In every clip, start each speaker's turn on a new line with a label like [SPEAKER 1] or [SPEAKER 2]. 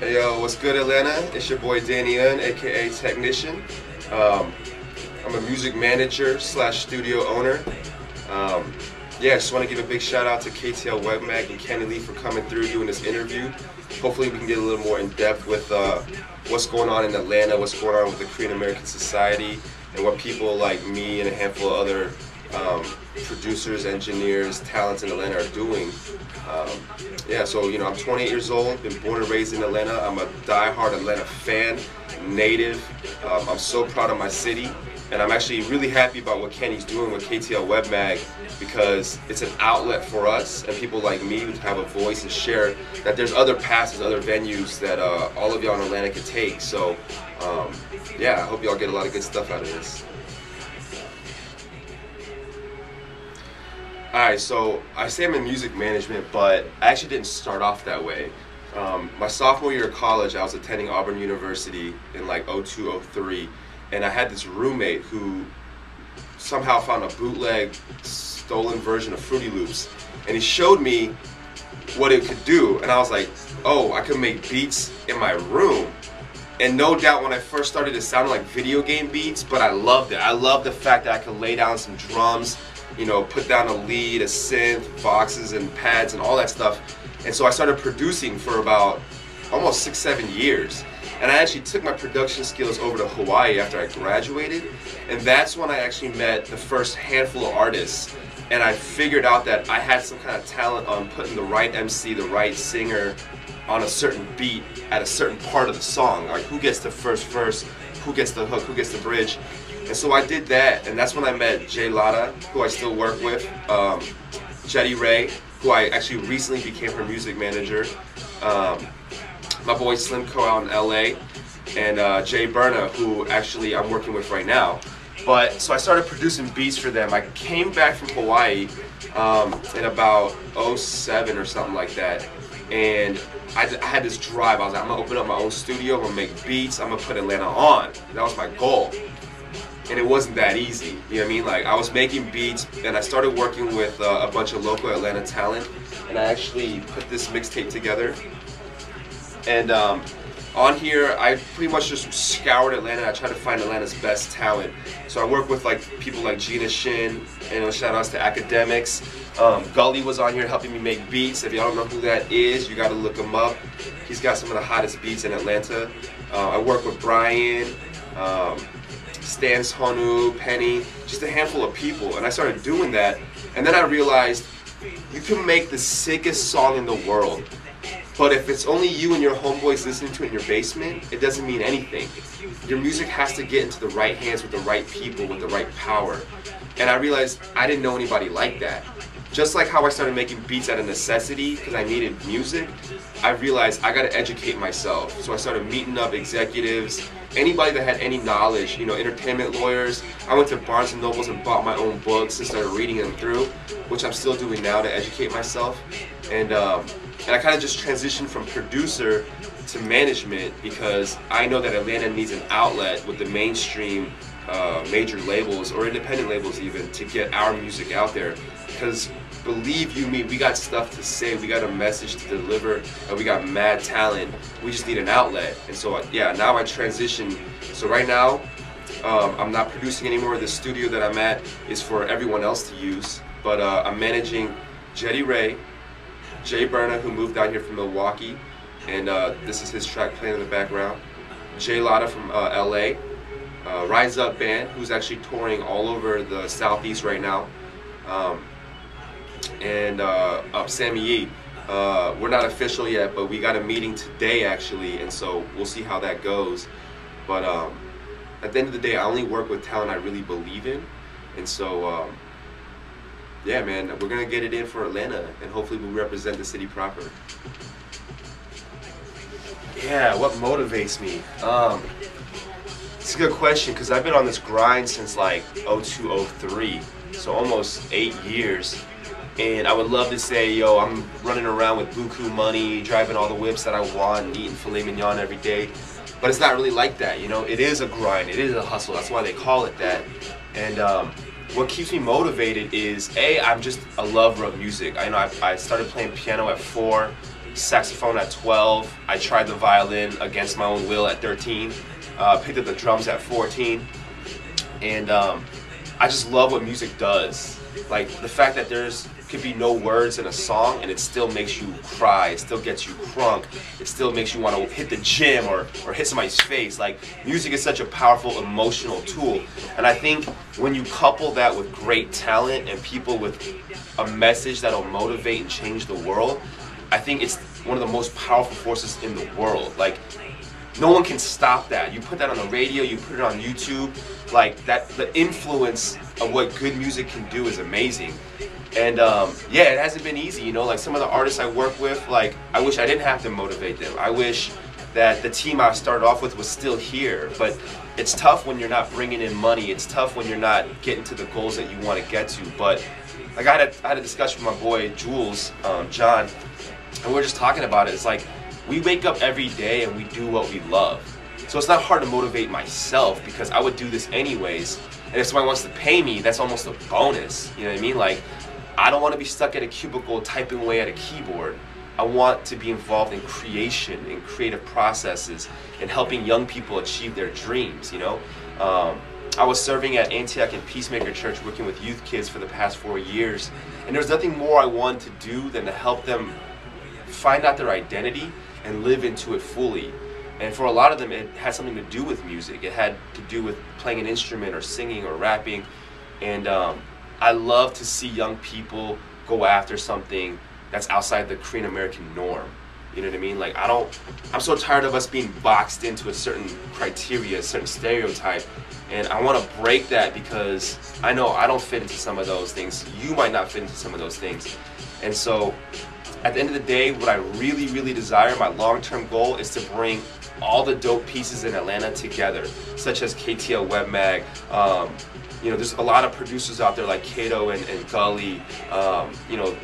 [SPEAKER 1] Hey yo, what's good Atlanta? It's your boy Danny TEK Eun, aka Technician. I'm a music manager slash studio owner. Yeah, I just want to give a big shout out to KTLwebmag and Kenny Lee for coming through doing this interview. Hopefully we can get a little more in depth with what's going on in Atlanta, what's going on with the Korean American society, and what people like me and a handful of other producers, engineers, talents in Atlanta are doing. Yeah, so I'm 28 years old, been born and raised in Atlanta. I'm a die-hard Atlanta fan, native. I'm so proud of my city, and I'm actually really happy about what Kenny's doing with KTLwebmag because it's an outlet for us and people like me who have a voice and share that there's other passes, other venues that all of y'all in Atlanta can take. So yeah, I hope y'all get a lot of good stuff out of this. Alright, so I say I'm in music management, but I actually didn't start off that way. My sophomore year of college, I was attending Auburn University in like 02, 03, and I had this roommate who somehow found a bootleg, stolen version of Fruity Loops, and he showed me what it could do, and I was like, oh, I could make beats in my room. And no doubt when I first started it sounded like video game beats, but I loved it. I loved the fact that I could lay down some drums, put down a lead, a synth, boxes and pads and all that stuff. And so I started producing for about almost 6-7 years. And I actually took my production skills over to Hawaii after I graduated. And that's when I actually met the first handful of artists. And I figured out that I had some kind of talent on putting the right MC, the right singer on a certain beat at a certain part of the song. Like who gets the first verse, who gets the hook, who gets the bridge. And so I did that, and that's when I met Jay Latta, who I still work with, Jetty Ray, who I actually recently became her music manager, my boy Slim Co out in LA, and Jay Berna, who actually I'm working with right now. But so I started producing beats for them. I came back from Hawaii in about 07 or something like that, and I had this drive. I was like, I'm gonna open up my own studio, I'm gonna make beats, I'm gonna put Atlanta on. That was my goal. And it wasn't that easy, you know what I mean? Like I was making beats and I started working with a bunch of local Atlanta talent, and I actually put this mixtape together. And on here I pretty much just scoured Atlanta. I tried to find Atlanta's best talent. So I work with like people like Gina Shin, and shout outs to Academics. Gully was on here helping me make beats. If y'all don't know who that is, you gotta look him up. He's got some of the hottest beats in Atlanta. I work with Brian, Stans Honu, Penny, just a handful of people, and I started doing that, and then I realized you can make the sickest song in the world, but if it's only you and your homeboys listening to it in your basement, it doesn't mean anything. Your music has to get into the right hands with the right people, with the right power, and I realized I didn't know anybody like that. Just like how I started making beats out of necessity because I needed music, I realized I gotta educate myself. So I started meeting up executives, anybody that had any knowledge, entertainment lawyers. I went to Barnes & Nobles and bought my own books and started reading them through, which I'm still doing now to educate myself. And I kind of just transitioned from producer to management because I know that Atlanta needs an outlet with the mainstream major labels or independent labels even to get our music out there. Because believe you me, we got stuff to say, we got a message to deliver, and we got mad talent. We just need an outlet. And so yeah, now I transition. So right now, I'm not producing anymore. The studio that I'm at is for everyone else to use. But I'm managing Jetty Ray, Jay Berna, who moved down here from Milwaukee, and this is his track playing in the background. Jay Latta from LA, Rise Up Band, who's actually touring all over the Southeast right now. And Sammy Yee. We're not official yet, but we got a meeting today actually, and so we'll see how that goes. But at the end of the day, I only work with talent I really believe in, and so yeah, man, we're gonna get it in for Atlanta, and hopefully we'll represent the city proper. Yeah, what motivates me? It's a good question because I've been on this grind since like 02, 03, so almost 8 years. And I would love to say, yo, I'm running around with buku money, driving all the whips that I want, and eating filet mignon every day. But it's not really like that, It is a grind, it is a hustle. That's why they call it that. And what keeps me motivated is, I'm just a lover of music. I started playing piano at 4. saxophone at 12. I tried the violin against my own will at 13. Picked up the drums at 14. And I just love what music does. Like the fact that there's could be no words in a song and it still makes you cry, it still gets you crunk, it still makes you want to hit the gym or hit somebody's face. Like music is such a powerful emotional tool, and I think when you couple that with great talent and people with a message that'll motivate and change the world, I think it's one of the most powerful forces in the world. Like no one can stop that. You put that on the radio, you put it on YouTube, like that, the influence of what good music can do is amazing. And yeah, it hasn't been easy, you know, like some of the artists I work with, like I wish I didn't have to motivate them. I wish that the team I started off with was still here, but it's tough when you're not bringing in money. It's tough when you're not getting to the goals that you want to get to. But like I had a discussion with my boy Jules, John, and we were just talking about it. It's like we wake up every day and we do what we love. So it's not hard to motivate myself because I would do this anyways. And if somebody wants to pay me, that's almost a bonus. You know what I mean? Like, I don't want to be stuck at a cubicle typing away at a keyboard. I want to be involved in creation, in creative processes, and helping young people achieve their dreams, you know? I was serving at Antioch and Peacemaker Church working with youth kids for the past 4 years, and there's nothing more I wanted to do than to help them find out their identity and live into it fully. And for a lot of them, it had something to do with music. It had to do with playing an instrument or singing or rapping. And I love to see young people go after something that's outside the Korean American norm. You know what I mean? Like I'm so tired of us being boxed into a certain criteria, a certain stereotype. And I want to break that because I know I don't fit into some of those things. You might not fit into some of those things. And so at the end of the day, what I really, really desire, my long-term goal, is to bring all the dope pieces in Atlanta together, such as KTLwebmag. You know, there's a lot of producers out there like Kato and Gully, you know,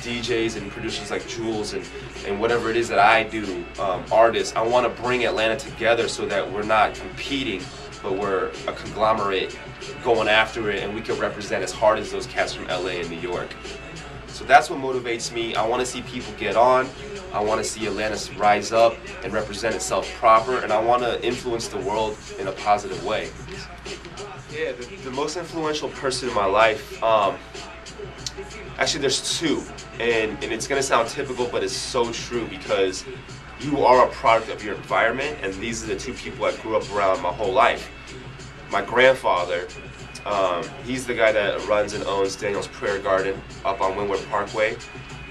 [SPEAKER 1] DJs and producers like Jules and whatever it is that I do, artists. I want to bring Atlanta together so that we're not competing, but we're a conglomerate going after it, and we can represent as hard as those cats from LA and New York. So that's what motivates me. I want to see people get on. I want to see Atlanta rise up and represent itself proper, and I want to influence the world in a positive way. Yeah, the most influential person in my life, actually there's two, and it's going to sound typical, but it's so true because you are a product of your environment, and these are the two people I grew up around my whole life. My grandfather, he's the guy that runs and owns Daniel's Prayer Garden up on Windward Parkway,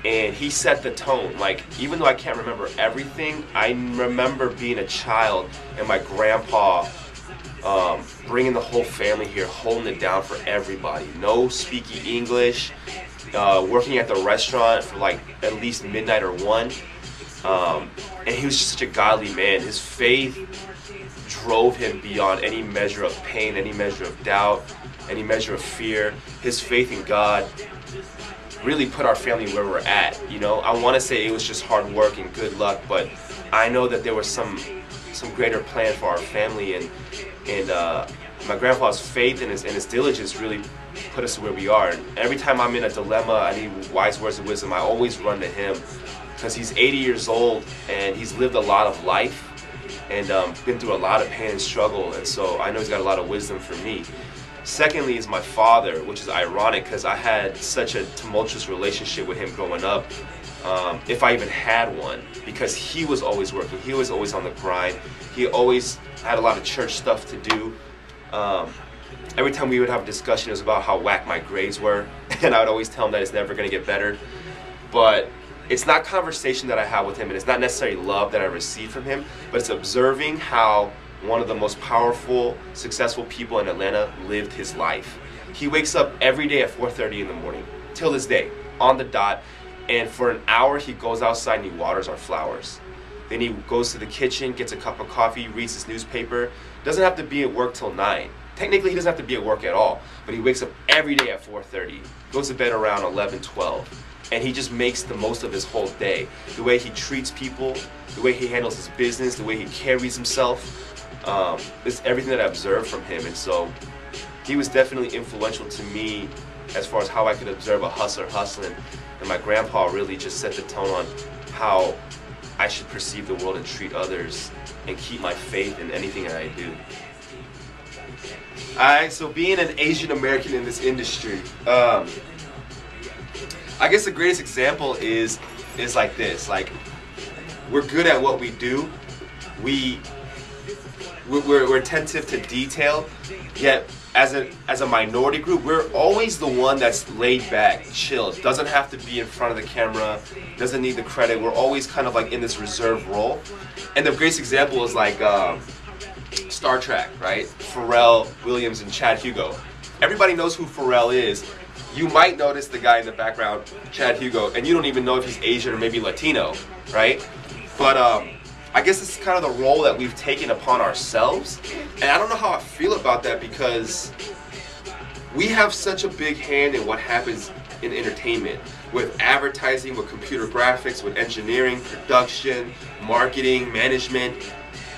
[SPEAKER 1] and he set the tone. Like, even though I can't remember everything, I remember being a child and my grandpa bringing the whole family here, holding it down for everybody. No speaking English, working at the restaurant for like at least midnight or 1. And he was just such a godly man. His faith drove him beyond any measure of pain, any measure of doubt, any measure of fear. His faith in God really put our family where we're at. You know, I want to say it was just hard work and good luck, but I know that there was some greater plan for our family, and my grandpa's faith and his diligence really put us to where we are. And every time I'm in a dilemma, I need wise words of wisdom, I always run to him, because he's 80 years old and he's lived a lot of life and been through a lot of pain and struggle, and so I know he's got a lot of wisdom for me. Secondly is my father, which is ironic because I had such a tumultuous relationship with him growing up, if I even had one, because he was always working, he was always on the grind, he always had a lot of church stuff to do. Every time we would have a discussion, it was about how whack my grades were, and I would always tell him that it's never going to get better. But it's not conversation that I have with him, and it's not necessarily love that I receive from him, but it's observing how one of the most powerful, successful people in Atlanta lived his life. He wakes up every day at 4:30 in the morning, till this day, on the dot, and for an hour he goes outside and he waters our flowers. Then he goes to the kitchen, gets a cup of coffee, reads his newspaper. Doesn't have to be at work till 9. Technically he doesn't have to be at work at all, but he wakes up every day at 4:30, goes to bed around 11, 12. And he just makes the most of his whole day. The way he treats people, the way he handles his business, the way he carries himself, it's everything that I observed from him. And so he was definitely influential to me as far as how I could observe a hustler hustling. And my grandpa really just set the tone on how I should perceive the world and treat others and keep my faith in anything that I do. Alright, so being an Asian American in this industry, I guess the greatest example is like this. Like, we're good at what we do. We're attentive to detail, yet as a minority group, we're always the one that's laid back, chill, doesn't have to be in front of the camera, doesn't need the credit. We're always kind of like in this reserved role. And the greatest example is like Star Trek, right? Pharrell Williams and Chad Hugo. Everybody knows who Pharrell is. You might notice the guy in the background, Chad Hugo, and you don't even know if he's Asian or maybe Latino, right? But I guess it's kind of the role that we've taken upon ourselves. And I don't know how I feel about that, because we have such a big hand in what happens in entertainment, with advertising, with computer graphics, with engineering, production, marketing, management.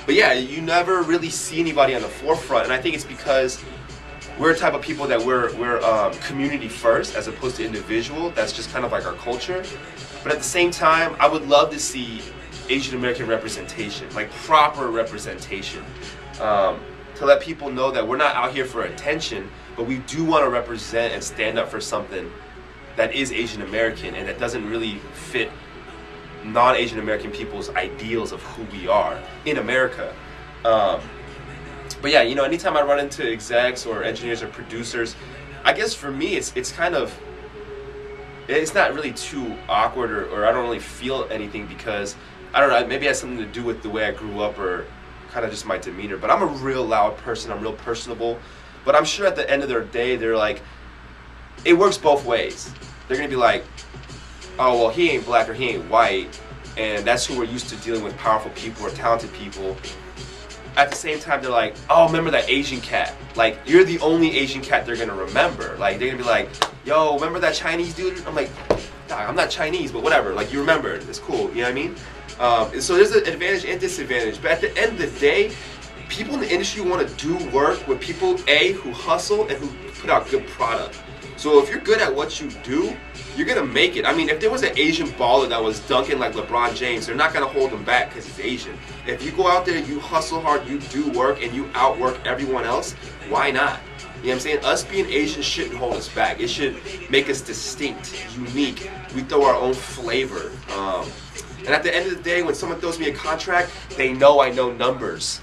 [SPEAKER 1] But yeah, you never really see anybody on the forefront, and I think it's because we're a type of people that we're community first as opposed to individual. That's just kind of like our culture. But at the same time, I would love to see Asian American representation, like proper representation, to let people know that we're not out here for attention, but we do want to represent and stand up for something that is Asian American and that doesn't really fit non-Asian American people's ideals of who we are in America. But yeah, you know, anytime I run into execs or engineers or producers, I guess for me it's kind of, it's not really too awkward, or I don't really feel anything, because I don't know, maybe it has something to do with the way I grew up or kind of just my demeanor. But I'm a real loud person, I'm real personable. But I'm sure at the end of their day, they're like, it works both ways. They're gonna be like, oh, well, he ain't black or he ain't white, and that's who we're used to dealing with, powerful people or talented people. At the same time, they're like, oh, remember that Asian cat? Like, you're the only Asian cat they're gonna remember. Like, they're gonna be like, yo, remember that Chinese dude? I'm like, I'm not Chinese, but whatever. Like, you remember it. It's cool. You know what I mean? So there's an advantage and disadvantage. But at the end of the day, people in the industry want to do work with people, A, who hustle and who put out good product. So if you're good at what you do, you're going to make it. I mean, if there was an Asian baller that was dunking like LeBron James, they're not going to hold him back because he's Asian. If you go out there, you hustle hard, you do work, and you outwork everyone else, why not? You know what I'm saying? Us being Asian shouldn't hold us back. It should make us distinct, unique. We throw our own flavor. And at the end of the day, when someone throws me a contract, they know I know numbers.